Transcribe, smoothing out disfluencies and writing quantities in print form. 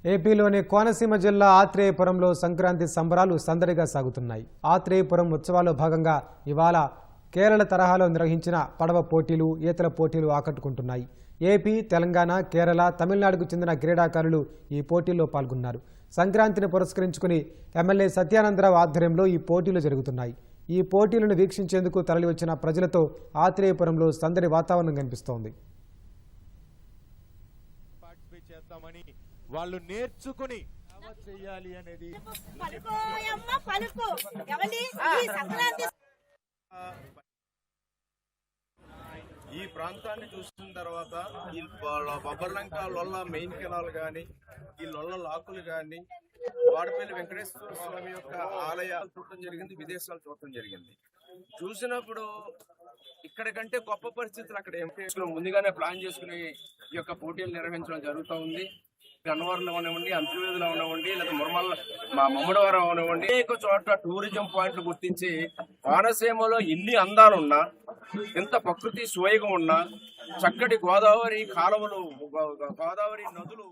ఏపీలోని కోనసీమ జిల్లా ఆత్రేయపురంలో సంక్రాంతి సంబరాలు సందడిగా సాగుతున్నాయి. ఆత్రేయపురం ఉత్సవాల్లో భాగంగా ఇవాళ కేరళ తరహాలో నిర్వహించిన పడవ పోటీలు, ఈతల పోటీలు ఆకట్టుకుంటున్నాయి. ఏపీ, తెలంగాణ, కేరళ, తమిళనాడుకు చెందిన క్రీడాకారులు ఈ పోటీల్లో పాల్గొన్నారు. సంక్రాంతిని పురస్కరించుకుని ఎమ్మెల్యే సత్యానందరావు ఆధ్వర్యంలో ఈ పోటీలు జరుగుతున్నాయి. ఈ పోటీలను వీక్షించేందుకు తరలివచ్చిన ప్రజలతో ఆత్రేయపురంలో సందడి వాతావరణం కనిపిస్తోంది. వాళ్ళు నేర్చుకుని చేయాలి అనేది ఈ ప్రాంతాన్ని చూసిన తర్వాత ఈ బొబ్బర్లంక లొల్ల మెయిన్ కెనాల్ కానీ, ఈ లొల్ల లాకులు కానీ, వాడపల్లి వెంకటేశ్వర స్వామి యొక్క ఆలయాలు చూడటం జరిగింది, విదేశాలు చూడటం జరిగింది. చూసినప్పుడు ఇక్కడ కంటే గొప్ప పరిస్థితులు అక్కడ ఎంపీఎస్లో ముందుగానే ప్లాన్ చేసుకుని ఈ యొక్క పోటీలు నిర్వహించడం జరుగుతూ ఉంది. గన్నవరంలో ఉండవండి, అంతర్వేదిలో ఉండవండి, లేదా మా మమ్మడివారం ఉండవండి, అనేక చోట్ల టూరిజం పాయింట్లు గుర్తించి కోనసీమలో ఇన్ని అందాలున్నా, ఎంత ప్రకృతి స్వయంగా ఉన్నా, చక్కటి గోదావరి కాలువలు, గోదావరి నదులు